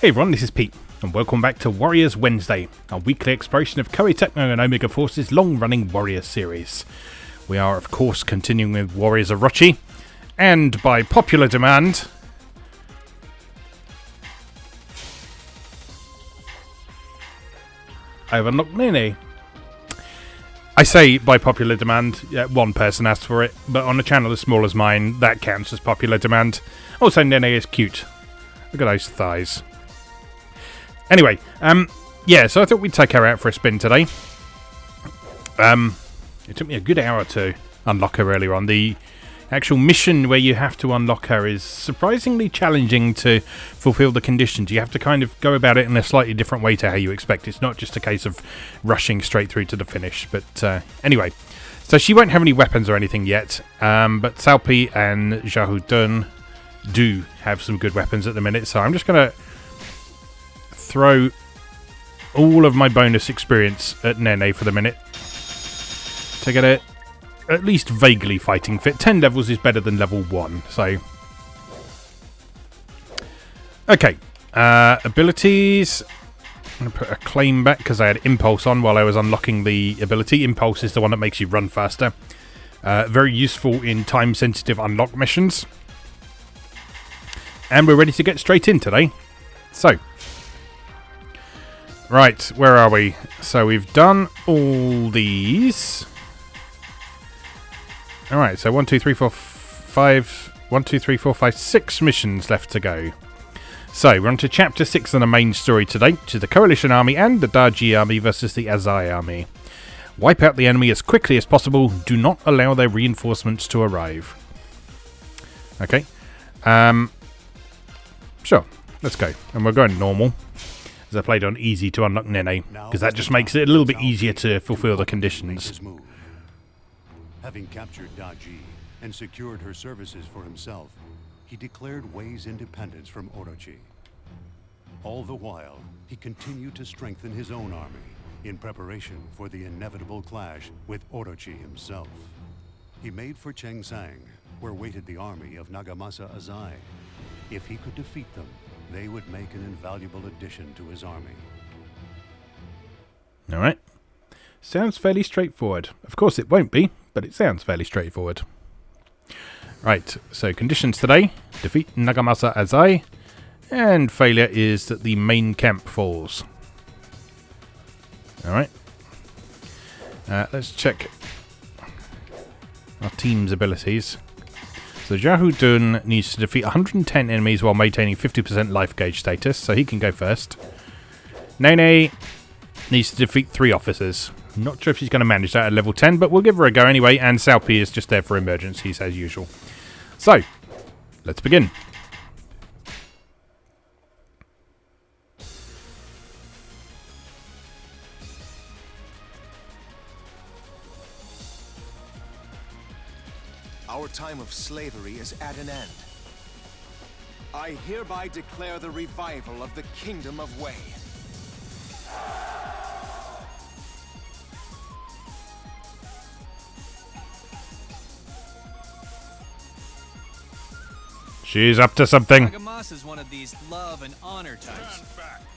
Hey everyone, this is Pete, and welcome back to Warriors Wednesday, our weekly exploration of Koei Tecmo and Omega Force's long-running Warrior series. We are, of course, continuing with Warriors Orochi, and by popular demand, I've unlocked Nene. I say by popular demand, one person asked for it, but on a channel as small as mine, that counts as popular demand. Also, Nene is cute. Look at those thighs. Anyway, so I thought we'd take her out for a spin today. It took me a good hour to unlock her earlier on. The actual mission where you have to unlock her is surprisingly challenging to fulfill the conditions. You have to kind of go about it in a slightly different way to how you expect. It's not just a case of rushing straight through to the finish. But anyway, so she won't have any weapons or anything yet. But Cao Pi and Xiahou Dun do have some good weapons at the minute. So I'm just going to throw all of my bonus experience at Nene for the minute to get it at least vaguely fighting fit. 10 levels is better than level 1, so okay. Abilities, I'm going to put a claim back because I had Impulse on while I was unlocking the ability. Impulse is the one that makes you run faster. Very useful in time sensitive unlock missions, and we're ready to get straight in today. So right, where are we? So we've done all these. Alright, so 6 missions left to go. So we're on to chapter 6 of the main story today, which is the Coalition Army and the Daji Army versus the Azai Army. Wipe out the enemy as quickly as possible. Do not allow their reinforcements to arrive. Okay. Sure, let's go. And we're going normal, as I played on easy to unlock Nene, because that just makes it a little bit easier to fulfill the conditions. Having captured Daji and secured her services for himself, he declared Wei's independence from Orochi. All the while, he continued to strengthen his own army in preparation for the inevitable clash with Orochi himself. He made for Chengsang, where waited the army of Nagamasa Azai. If he could defeat them, they would make an invaluable addition to his army. Alright. Sounds fairly straightforward. Of course it won't be, but it sounds fairly straightforward. Right, so conditions today. Defeat Nagamasa Azai, and failure is that the main camp falls. Alright. Let's check our team's abilities. So Xiahou Dun needs to defeat 110 enemies while maintaining 50% life gauge status, so he can go first. Nene needs to defeat 3 officers. Not sure if she's going to manage that at level 10, but we'll give her a go anyway, and Cao Pi is just there for emergencies as usual. So, let's begin. Our time of slavery is at an end. I hereby declare the revival of the Kingdom of Wei. She's up to something. Nagamasa is one of these love and honor types.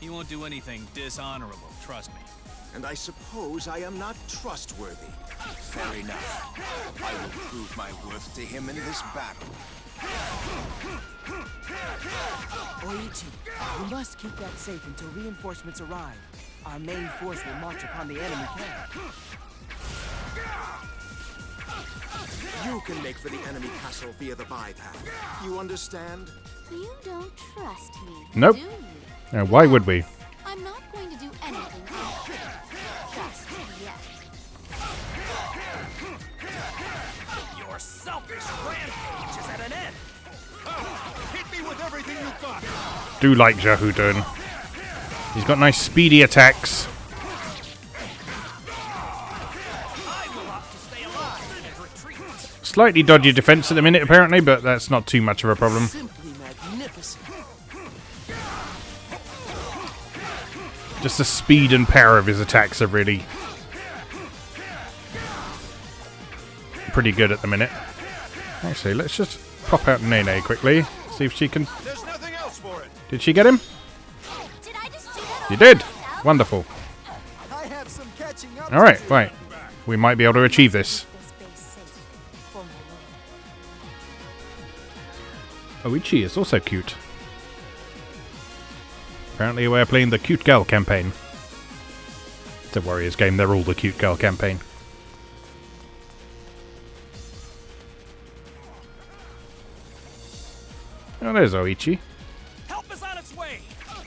He won't do anything dishonorable, trust me. And I suppose I am not trustworthy. Fair enough. I will prove my worth to him in this battle. Oichi, we must keep that safe until reinforcements arrive. Our main force will march upon the enemy camp. You can make for the enemy castle via the bypass. You understand? You don't trust me, Nope. do you? Now, why would we? I'm not going to do anything just yet. Your selfish rampage is at an end. Hit me with everything you've got. Do like Xiahou Dun. He's got nice speedy attacks. Slightly dodgy defense at the minute, apparently, but that's not too much of a problem. Simply magnificent. Just the speed and power of his attacks are really pretty good at the minute. Actually, let's just pop out Nene quickly. See if she can... There's nothing else for it. Did she get him? You did. Wonderful. I have some catching up. All right, right. We might be able to achieve this. This base safe for my lord. Oichi is also cute. Apparently we're playing the cute girl campaign. It's a Warriors game, they're all the cute girl campaign. Oh, there's Oichi. Help is on its way.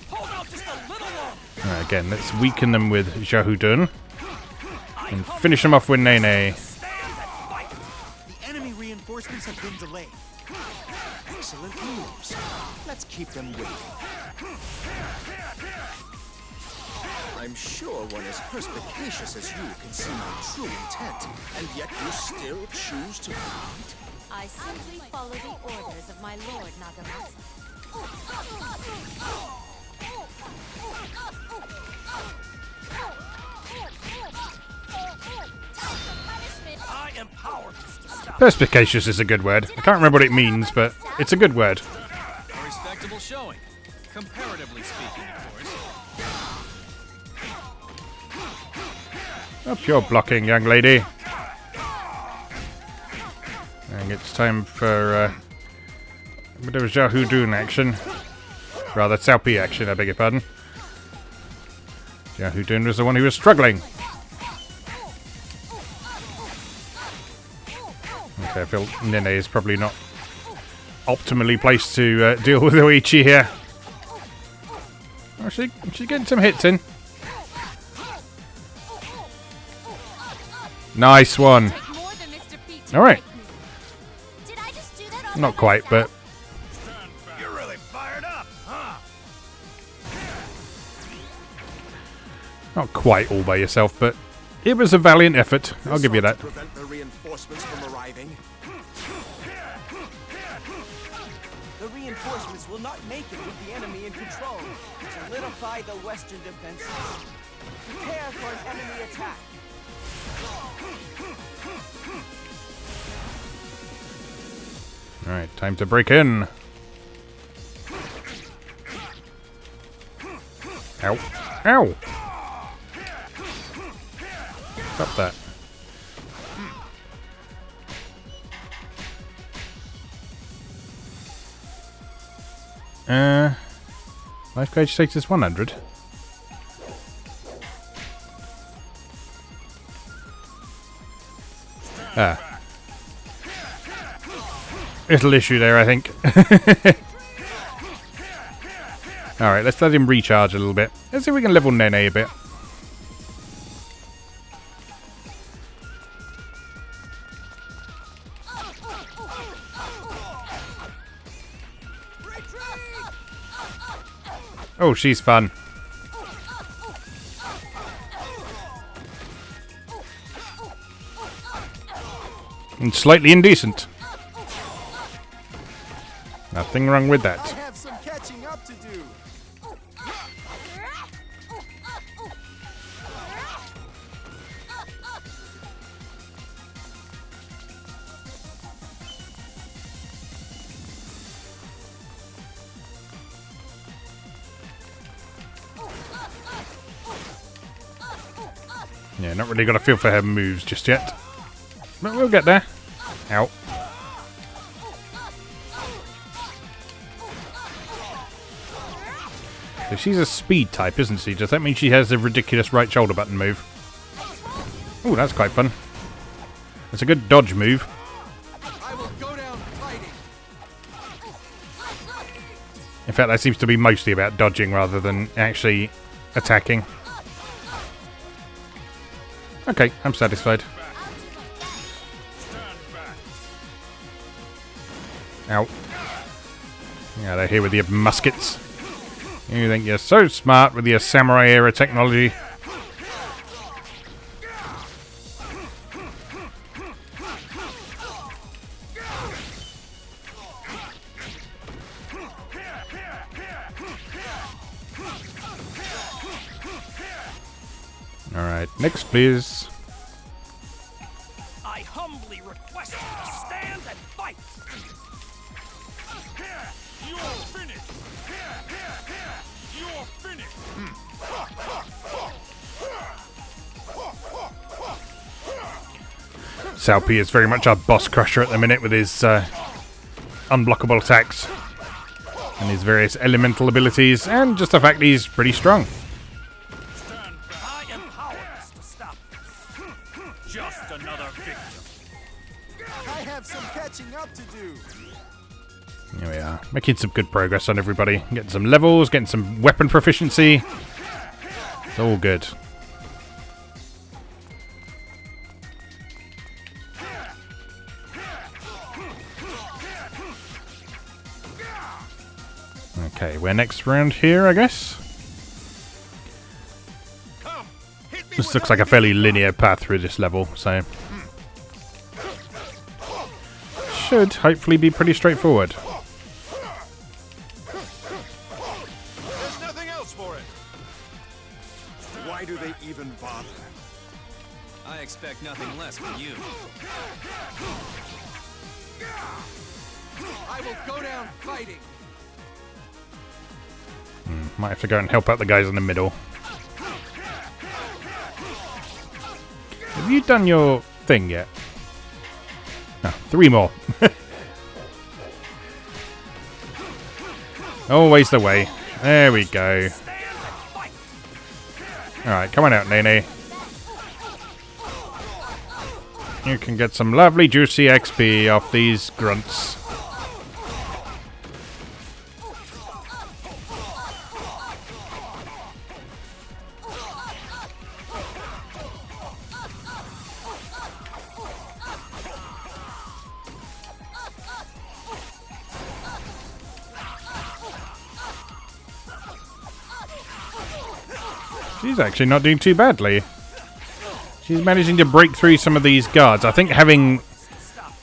Hold out just a little longer. Again, let's weaken them with Jahudun. And finish them off with Nene. The enemy reinforcements have been delayed. Excellent moves. Let's keep them waiting. I'm sure one as perspicacious as you can see my true intent, and yet you still choose to lead? I simply follow the orders of my lord Nagamasa. I am powerless to stop. Perspicacious is a good word. I can't remember what it means, but it's a good word. A respectable showing. Comparatively speaking, of course. Up your blocking, young lady. And it's time for a bit of Jahudun action. Rather, Cao Pi action, I beg your pardon. Jahudun was the one who was struggling. Okay, I feel Nene is probably not optimally placed to deal with Oichi here. Oh, she's getting some hits in. Nice one. Alright. Not quite, but... You're really fired up, huh? Not quite all by yourself, but it was a valiant effort. I'll give you that. Prevent the reinforcements from arriving. The reinforcements will not make it with the enemy in control. Solidify the western defenses. Prepare for an enemy attack. Alright, time to break in. Ow. Ow! Stop that. Life gauge status 100. Ah. Little issue there, I think. Alright, let's let him recharge a little bit. Let's see if we can level Nene a bit. Oh, she's fun. And slightly indecent. Nothing wrong with I that. have some catching up to do. Yeah, not really got a feel for her moves just yet. But we'll get there. Ow. So she's a speed type, isn't she? Does that mean she has a ridiculous right shoulder button move? Ooh, that's quite fun. That's a good dodge move. I will go down fighting. In fact, that seems to be mostly about dodging rather than actually attacking. Okay, I'm satisfied. Ow. Yeah, they're here with your muskets. You think you're so smart with your samurai era technology. Alright, next please. I humbly request you to stand and fight. You're finished. You're finished. Cao Pi is very much our boss crusher at the minute with his unblockable attacks and his various elemental abilities, and just the fact that he's pretty strong. I am powerless to stop this. Just another victim. I have some catching up to do. Here we are, making some good progress on everybody. Getting some levels, getting some weapon proficiency. It's all good. Okay, we're next round here, I guess. This looks like a fairly linear path through this level, so should hopefully be pretty straightforward. There's nothing else for it. Why do they even bother? I expect nothing less from you. I will go down fighting. Might have to go and help out the guys in the middle. Have you done your thing yet? No, 3 more. Always the way. There we go. Alright, come on out, Nene. You can get some lovely juicy XP off these grunts. She's actually not doing too badly. She's managing to break through some of these guards. I think having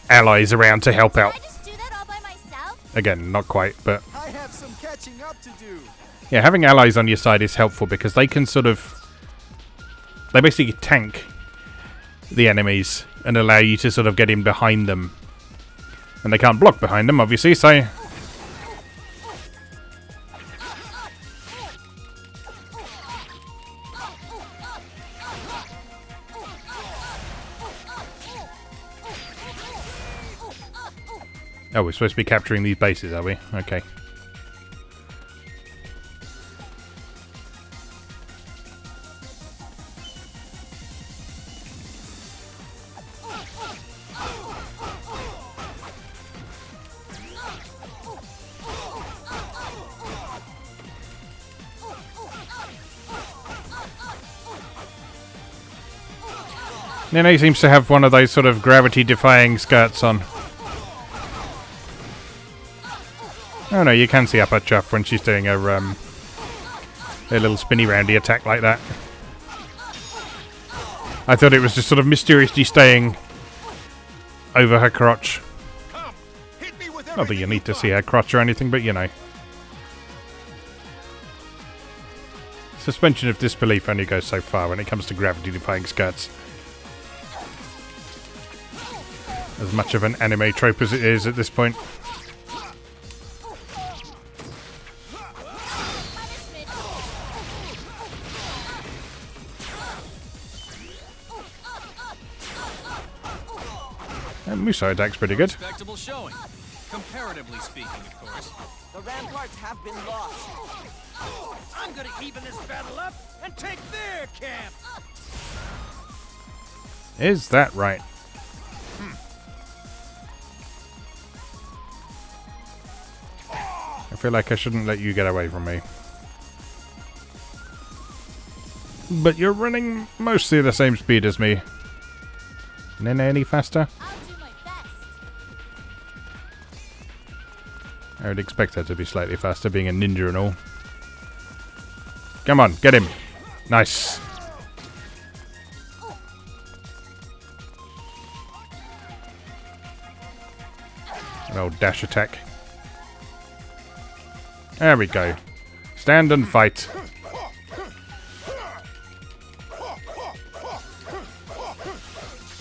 allies around to help out. Can I just do that all by myself? Again, not quite, but I have some catching up to do. yeah, having allies on your side is helpful because they can sort of... They basically tank the enemies and allow you to sort of get in behind them. And they can't block behind them, obviously, so... Oh, we're supposed to be capturing these bases, are we? Okay. Nene seems to have one of those sort of gravity-defying skirts on. Oh no, you can see up her chuff when she's doing her little spinny roundy attack like that. I thought it was just sort of mysteriously staying over her crotch. Not that you need to see her crotch or anything, but you know. Suspension of disbelief only goes so far when it comes to gravity-defying skirts. As much of an anime trope as it is at this point. And Musou attack's pretty good. Respectable showing. Comparatively speaking, of course. The ramparts have been lost. I'm gonna even this battle up and take their camp. Is that right? I feel like I shouldn't let you get away from me. But you're running mostly the same speed as me. Nene any faster? I'll do my best. I would expect her to be slightly faster, being a ninja and all. Come on, get him. Nice. An old dash attack. There we go. Stand and fight.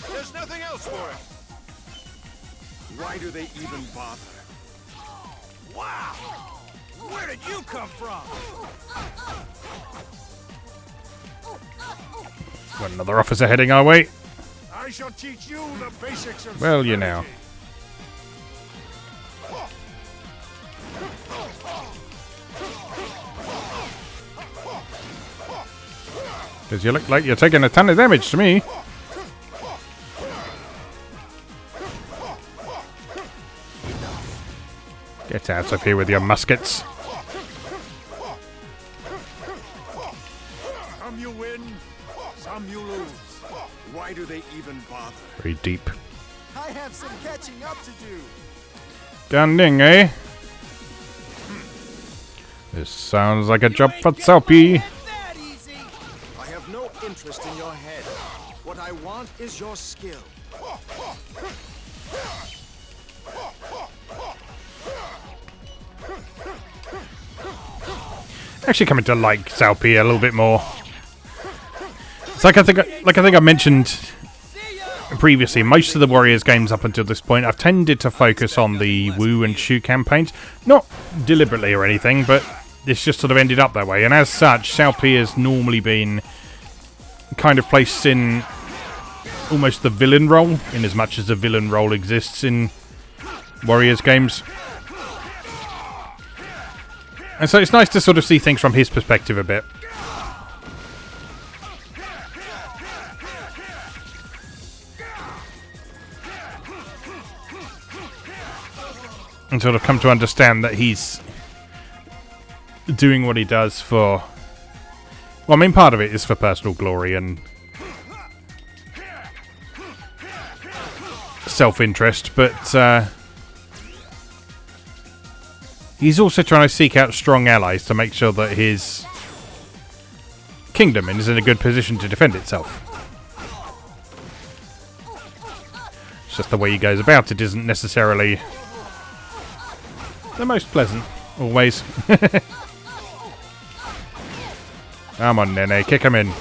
There's nothing else for it. Why do they even bother? Wow! Where did you come from? Got another officer heading our way. Are I shall teach you the basics of Well, you know. Because you look like you're taking a ton of damage to me. Get out of here with your muskets. Some you win, some you lose. Why do they even bother? Very deep. I have some catching up to do. Gunning, eh? This sounds like a job for Cao Pi. That easy. I have no interest in your head. What I want is your skill. Actually coming to like Cao Pi a little bit more. It's like I think I mentioned previously, most of the Warriors games up until this point, I've tended to focus on the Wu and Shu campaigns. Not deliberately or anything, but it's just sort of ended up that way. And as such, Cao Pi has normally been kind of placed in almost the villain role, in as much as the villain role exists in Warriors games. And so it's nice to sort of see things from his perspective a bit. And sort of come to understand that he's doing what he does for... Well, I mean, part of it is for personal glory and self-interest, but he's also trying to seek out strong allies to make sure that his kingdom is in a good position to defend itself. It's just the way he goes about it isn't necessarily the most pleasant, always. Come on, Nene, kick him in.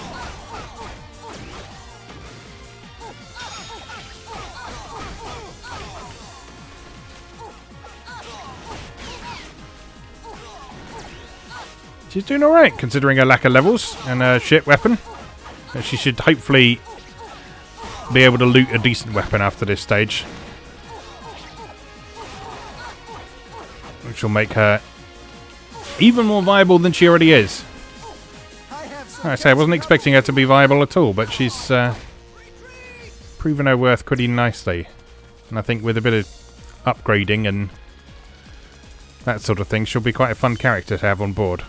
She's doing alright, considering her lack of levels and her shit weapon. She should hopefully be able to loot a decent weapon after this stage, which will make her even more viable than she already is. Like I say, I wasn't expecting her to be viable at all, but she's proven her worth pretty nicely. And I think with a bit of upgrading and that sort of thing, she'll be quite a fun character to have on board.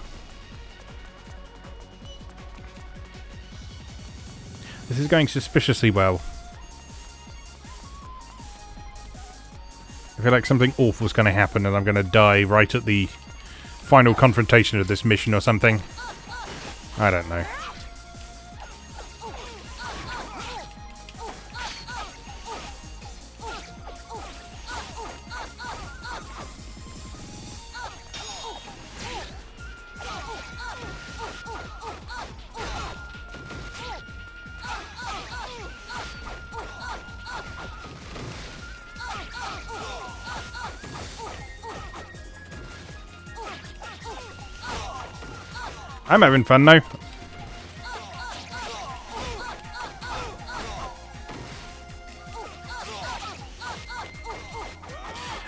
This is going suspiciously well. I feel like something awful's going to happen and I'm going to die right at the final confrontation of this mission or something. I don't know. I'm having fun now.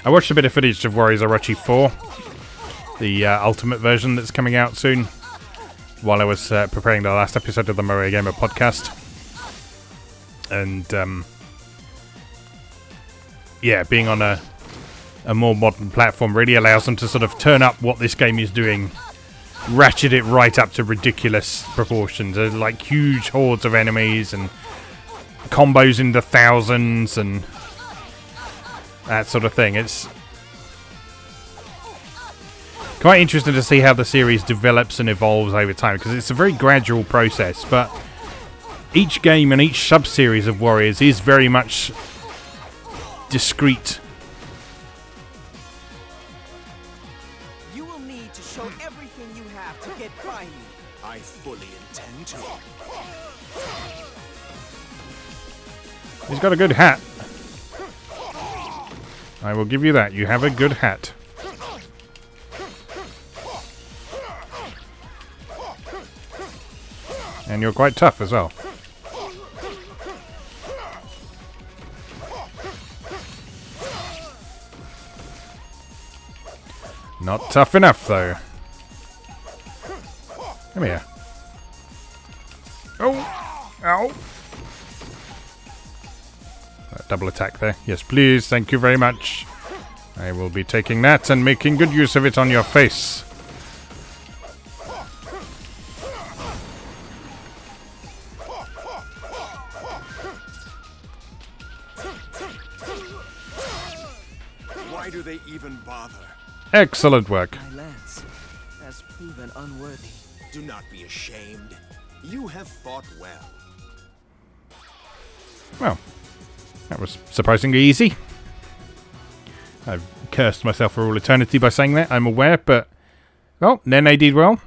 I watched a bit of footage of Warriors Orochi 4, the ultimate version that's coming out soon, while I was preparing the last episode of the Mario Gamer podcast. And yeah, being on a more modern platform really allows them to sort of turn up what this game is doing, ratchet it right up to ridiculous proportions. There's like huge hordes of enemies and combos in the thousands and that sort of thing. It's quite interesting to see how the series develops and evolves over time, because it's a very gradual process, but each game and each sub-series of Warriors is very much discrete. You will need to show everything you have to get by me. I fully intend to. He's got a good hat. I will give you that. You have a good hat. And you're quite tough as well. Not tough enough, though. Come here. Oh! Ow! Double attack there. Yes, please. Thank you very much. I will be taking that and making good use of it on your face. Why do they even bother? Excellent work. My lance has proven unworthy. Do not be ashamed. You have fought well. Well, that was surprisingly easy. I've cursed myself for all eternity by saying that, I'm aware, but... Well, Nene did well.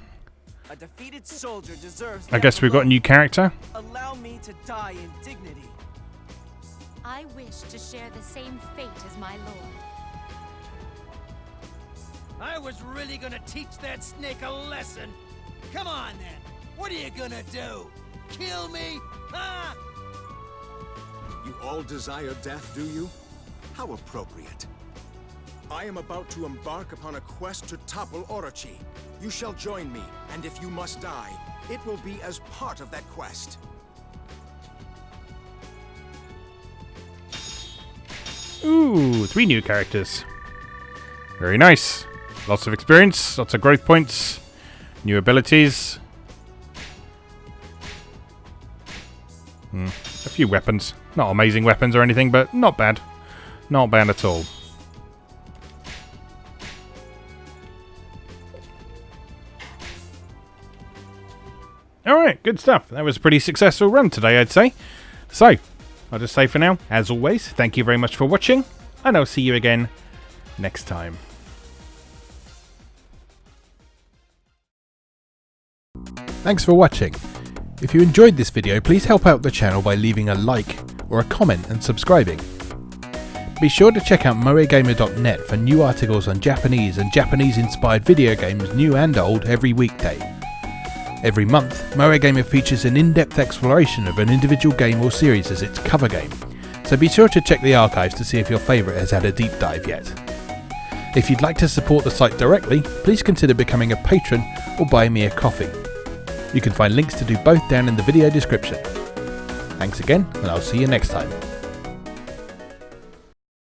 A defeated soldier deserves I guess we've got a new character. Allow me to die in dignity. I wish to share the same fate as my lord. I was really gonna teach that snake a lesson. Come on, then. What are you gonna do? Kill me? Huh? You all desire death, do you? How appropriate. I am about to embark upon a quest to topple Orochi. You shall join me, and if you must die, it will be as part of that quest. Ooh, 3 new characters. Very nice. Lots of experience, lots of growth points, new abilities. A few weapons. Not amazing weapons or anything, but not bad. Not bad at all. Alright, good stuff. That was a pretty successful run today, I'd say. So, I'll just say for now, as always, thank you very much for watching, and I'll see you again next time. Thanks for watching. If you enjoyed this video, please help out the channel by leaving a like or a comment and subscribing. Be sure to check out moegamer.net for new articles on Japanese and Japanese-inspired video games, new and old, every weekday. Every month, Moe Gamer features an in-depth exploration of an individual game or series as its cover game, so be sure to check the archives to see if your favourite has had a deep dive yet. If you'd like to support the site directly, please consider becoming a patron or buying me a coffee. You can find links to do both down in the video description. Thanks again, and I'll see you next time.